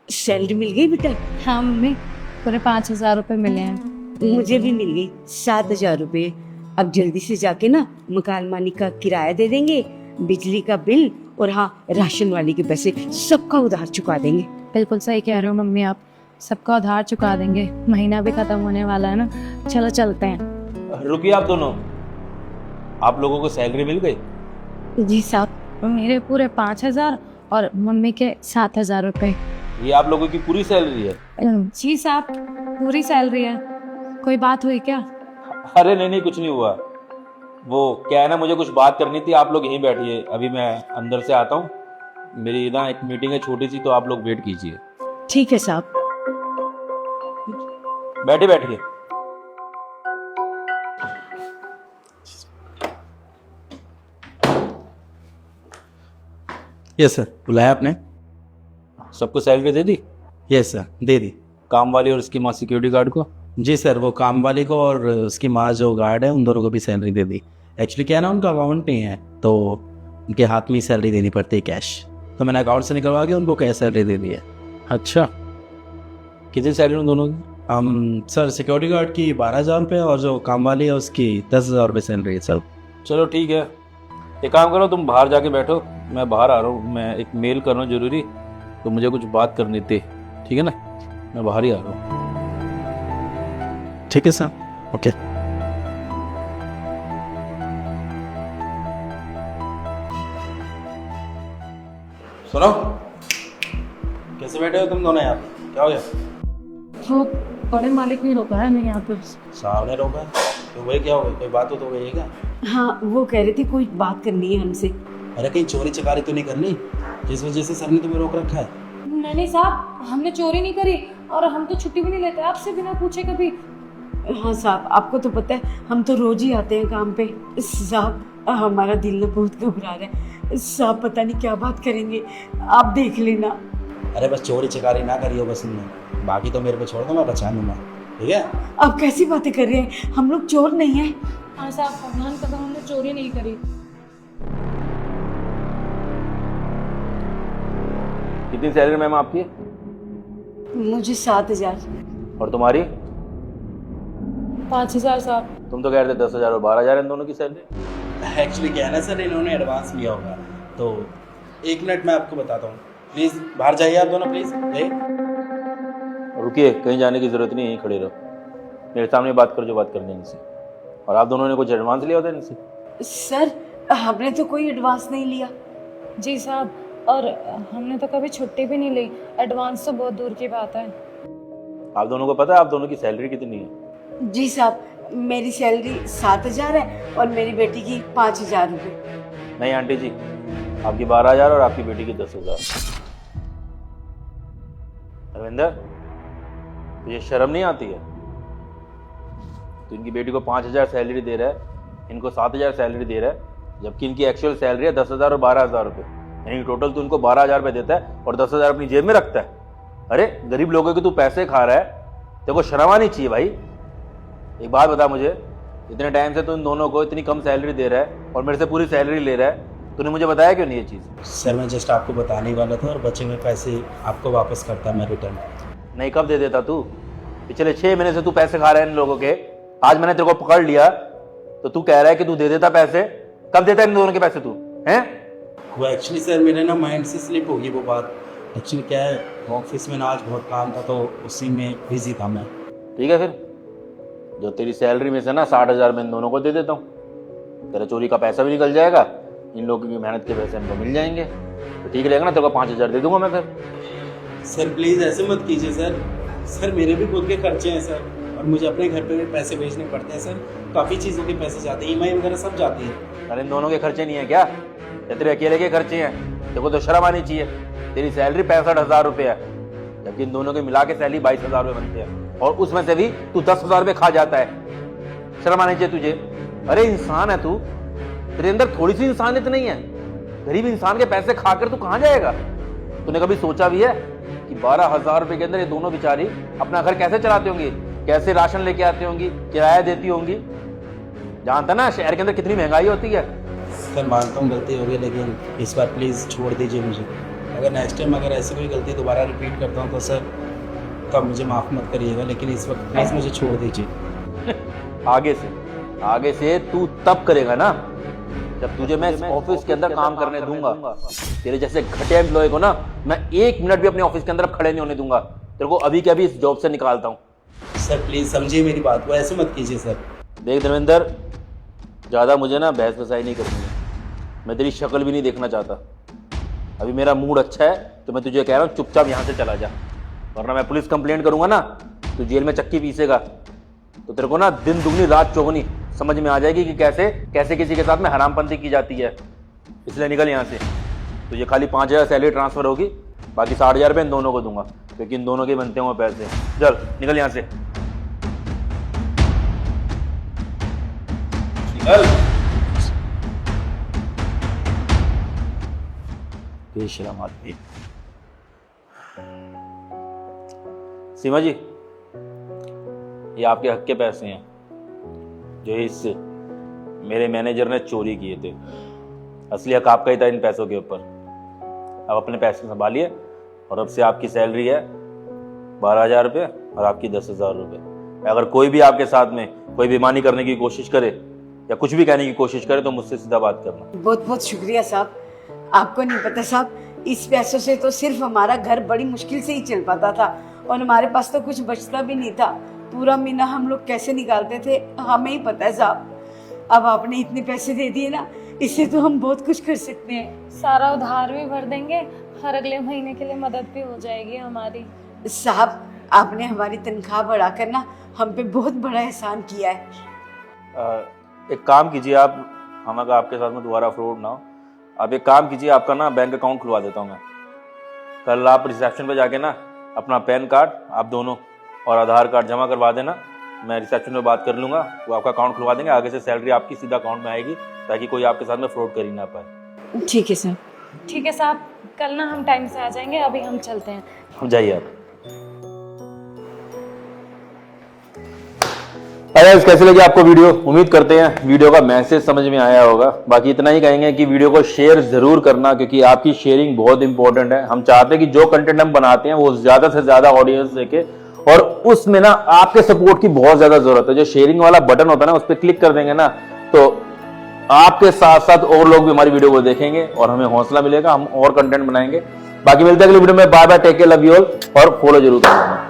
Salary मिल गई बेटा? हाँ मम्मी, पूरे 5,000 रुपये मिले हैं। मुझे भी मिल गई 7,000 रुपये। अब जल्दी से जाके ना मकान मालिक का किराया दे देंगे, बिजली का बिल और हाँ राशन वाली के पैसे सबका उधार चुका देंगे। बिल्कुल सही कह रहे हो मम्मी आप, सबका उधार चुका देंगे। महीना भी खत्म होने वाला है ना, चलो चलते हैं। रुकिए आप दोनों, आप लोगों को सैलरी मिल गई? जी साहब। मेरे पूरे 5,000 और मम्मी के 7,000 रुपये। ये आप लोगों की पूरी सैलरी है? जी साहब, पूरी सैलरी है। कोई बात हुई क्या? अरे नहीं कुछ नहीं हुआ। वो क्या है ना, मुझे कुछ बात करनी थी। आप लोग यहीं बैठिए, अभी मैं अंदर से आता हूँ। मेरी ना एक मीटिंग है छोटी सी, तो आप लोग वेट कीजिए। ठीक है साहब। बैठिए। यस सर, बुलाया आपने? सबको सैलरी दे दी? यस सर, दे दी। काम वाली और उसकी माँ सिक्योरिटी गार्ड को? जी सर, वो काम वाली को और उसकी माँ जो गार्ड है उन दोनों को भी सैलरी दे दी। एक्चुअली क्या है ना, उनका अकाउंट नहीं है तो उनके हाथ में ही सैलरी देनी पड़ती है कैश, तो मैंने अकाउंट से निकलवा के उनको कैश सैलरी दे दी है। अच्छा, कितनी सैलरी उन दोनों की? सर सिक्योरिटी गार्ड की 12,000 रुपये और जो काम वाली है उसकी 10,000 रुपये सैलरी है सर। चलो ठीक है, एक काम करो, तुम बाहर जाके बैठो, मैं बाहर आ रहा हूँ। मैं एक मेल कर रहा हूँ जरूरी, तो मुझे कुछ बात करनी थी, ठीक है ना? मैं बाहर ही आ रहा हूँ। ठीक है सर, ओके। सुनो, कैसे बैठे हो तुम दोनों यहाँ पे? क्या हो गया? वो बड़े मालिक नहीं रोका है, मैं यहाँ पे। साहब ने रोका? तो वही क्या हो गया? कोई बात हो तो गई क्या? हाँ वो कह रहे थे कोई बात करनी है हमसे। अरे कहीं चोरी चकारी तो नहीं करनी जिस वजह से सर ने तुम्हें रोक रखा है? नहीं साहब, हमने चोरी नहीं करी और हम तो छुट्टी भी नहीं लेते आपसे बिना पूछे कभी। हाँ साहब, आपको तो पता है हम तो रोज ही आते हैं काम पे। साहब हमारा दिल ना बहुत घबरा रहा है साहब, पता नहीं क्या बात करेंगे, आप देख लेना। अरे बस चोरी चकारी ना करियो बस तुमने, बाकी तो मेरे पे छोड़ दो, मैं बचा लूंगा, ठीक है? आप कैसी बातें कर रहे हैं, हम लोग चोर नहीं हैं। हाँ साहब, भगवान कसम हमने चोरी नहीं करी। कितनी सैलरी मैम आपकी? मुझे 7,000। और तुम्हारी? 5,000 साहब। तुम तो कह रहे थे 10,000 और 12,000 इन दोनों की सैलरी। एक्चुअली क्या है ना सर, इन्होंने एडवांस लिया होगा, तो 1 मिनट मैं आपको बताता हूँ। प्लीज़ बाहर जाइए आप दोनों, प्लीज़ जाइए। रुकिए, कहीं जाने की जरूरत नहीं, यहीं खड़े रहो, मेरे सामने बात करो जो बात करनी है इनसे। और आप दोनों ने कुछ एडवांस लिया होता है इनसे? सर हमने तो कोई एडवांस नहीं लिया। जी साहब, और हमने तो कभी छुट्टी भी नहीं ली, एडवांस तो बहुत दूर की बात है। आप दोनों को पता है आप दोनों की सैलरी कितनी है? जी साहब, मेरी सैलरी 7,000 है और मेरी बेटी की 5,000 रुपये। नहीं आंटी जी, आपकी 12,000 और आपकी बेटी की 10,000। रविंदर, तुझे शर्म नहीं आती है? तो इनकी बेटी को 5,000 सैलरी दे रहा है, इनको 7,000 सैलरी दे रहा है, जबकि इनकी एक्चुअल सैलरी है 10,000 और 12,000 रुपये। यानी टोटल तो इनको 12,000 रुपये देता है और 10,000 अपनी जेब में रखता है। अरे गरीब लोगों के तू पैसे खा रहा है, तेरे को शर्म आनी चाहिए भाई। एक बात बता मुझे, इतने टाइम से तू इन दोनों को इतनी कम सैलरी दे रहा है और मेरे से पूरी सैलरी ले रहा है, तूने मुझे बताया क्यों नहीं ये चीज़? सर मैं जस्ट आपको बताने ही वाला था, और बचे हुए पैसे आपको वापस करता मैं रिटर्न। नहीं, कब दे देता तू? पिछले 6 महीने से तू पैसे खा रहा है इन लोगों के, आज मैंने तेरे को पकड़ लिया तो तू कह रहा है कि तू दे देता पैसे। कब देता है इन दोनों के पैसे तू? हैं? वो एक्चुअली सर मेरे ना माइंड से स्लिप होगी वो बात। एक्चुअली क्या है, ऑफिस में ना आज बहुत काम था तो उसी में बिजी था मैं। ठीक है, फिर जो तेरी सैलरी में से ना 60,000 मैं इन दोनों को दे देता हूँ, तेरा चोरी का पैसा भी निकल जाएगा, इन लोगों की मेहनत के पैसे इनको मिल जाएंगे, तो ठीक रहेगा ना? तेरे को 5,000 दे दूंगा मैं फिर। सर प्लीज़ ऐसे मत कीजिए सर। सर मेरे भी खुद के खर्चे हैं सर, और मुझे अपने घर पे भी पैसे भेजने पड़ते हैं सर। काफ़ी चीज़ों के पैसे जाते हैं, EMI वगैरह सब जाती है। अरे इन दोनों के खर्चे नहीं है क्या? या तेरे अकेले के खर्चे हैं? तेरे को तो शर्म आनी चाहिए। तेरी सैलरी 65,000 रुपये है, जबकि इन दोनों के मिला के सैलरी 22,000 रुपये बनती है, और उसमें से भी तू 10,000 रुपये खा जाता है। शर्म आनी चाहिए तुझे। अरे इंसान है तू, तेरे अंदर थोड़ी सी इंसानियत नहीं है? गरीब इंसान के पैसे खाकर तू कहाँ जाएगा? तूने कभी सोचा भी है कि 12,000 रुपये के अंदर ये दोनों बेचारी अपना घर कैसे चलाती होंगी, कैसे राशन लेके आती होंगी, किराया देती होंगी? जानता ना शहर के अंदर कितनी महंगाई होती है। सर मानता हूँ गलती हो गई, लेकिन इस बार प्लीज़ छोड़ दीजिए मुझे। अगर नेक्स्ट टाइम अगर ऐसी कोई गलती दोबारा रिपीट करता हूँ तो सर तब मुझे माफ़ मत करिएगा, लेकिन इस वक्त प्लीज़ मुझे छोड़ दीजिए। आगे से तू तब करेगा ना जब तुझे मैं इस ऑफिस के अंदर काम करने दूंगा। तेरे जैसे घटिया एम्प्लॉय को ना मैं 1 मिनट भी अपने ऑफिस के अंदर खड़े नहीं होने दूंगा। तेरे को अभी के अभी इस जॉब से निकालता हूँ। सर प्लीज़ समझिए मेरी बात को, ऐसे मत कीजिए सर। देख धर्मेंद्र, ज़्यादा मुझे ना बहस बसाई नहीं करनी है, मैं तेरी शक्ल भी नहीं देखना चाहता। अभी मेरा मूड अच्छा है तो मैं तुझे कह रहा हूँ चुपचाप यहाँ से चला जा, वरना मैं पुलिस कंप्लेंट करूंगा ना तो जेल में चक्की पीसेगा तो तेरे को ना दिन दुगनी रात चौगुनी समझ में आ जाएगी कि कैसे कैसे किसी के साथ में हरामपंती की जाती है। इसलिए निकल यहाँ से। तो ये खाली 5,000 सैलरी ट्रांसफर होगी, बाकी 60,000 रुपये इन दोनों को दूंगा क्योंकि इन दोनों के बनते हुए पैसे। चल निकल यहाँ से, निकल। बेशरम आदमी। सीमा जी, ये आपके हक के पैसे हैं जो इस मेरे मैनेजर ने चोरी किए थे। असली हक आपका ही था इन पैसों के ऊपर। अब अपने पैसे संभालिए और अब से आपकी सैलरी है 12,000 रुपये और आपकी 10,000 रुपये। अगर कोई भी आपके साथ में कोई बेईमानी करने की कोशिश करे या कुछ भी कहने की कोशिश करे तो मुझसे सीधा बात करना। बहुत बहुत शुक्रिया साहब। आपको नहीं पता साहब, इस पैसों से तो सिर्फ हमारा घर बड़ी मुश्किल से ही चल पाता था और हमारे पास तो कुछ बचता भी नहीं था। पूरा महीना हम लोग कैसे निकालते थे हमें ही पता है साहब। अब आपने इतने पैसे दे दिए ना, इससे तो हम बहुत कुछ कर सकते हैं। सारा उधार भी भर देंगे और अगले महीने के लिए मदद भी हो जाएगी हमारी। साहब, आपने हमारी तनख्वाह बढ़ाकर ना हम पे बहुत बड़ा एहसान किया है। एक काम कीजिए आप, हम अगर आपके साथ में दोबारा फ्रॉड ना हो, आप एक काम कीजिए, आपका ना बैंक अकाउंट खुलवा देता हूँ मैं। कल आप रिसेप्शन पे जाके ना अपना पैन कार्ड आप दोनों और आधार कार्ड जमा करवा देना। मैं रिसेप्शन में बात कर लूँगा, वो आपका अकाउंट खुलवा देंगे। आगे से सैलरी आपकी सीधा अकाउंट में आएगी ताकि कोई आपके साथ में फ्रॉड कर ही ना पाए। ठीक है सर। ठीक है साहब, कल ना हम टाइम से आ जाएंगे। अभी हम चलते हैं। हम जाइए आप। अरे कैसे लगी आपको वीडियो? उम्मीद करते हैं वीडियो का मैसेज समझ में आया होगा। बाकी इतना ही कहेंगे कि वीडियो को शेयर जरूर करना क्योंकि आपकी शेयरिंग बहुत इंपॉर्टेंट है। हम चाहते हैं कि जो कंटेंट हम बनाते हैं वो ज्यादा से ज्यादा ऑडियंस देखे और उसमें ना आपके सपोर्ट की बहुत ज्यादा जरूरत है। जो शेयरिंग वाला बटन होता है ना, उस पर क्लिक कर देंगे ना तो आपके साथ साथ और लोग भी हमारी वीडियो को देखेंगे और हमें हौसला मिलेगा, हम और कंटेंट बनाएंगे। बाकी मिलते हैं अगली वीडियो में। Bye bye, take care, love you all और फॉलो जरूर करें।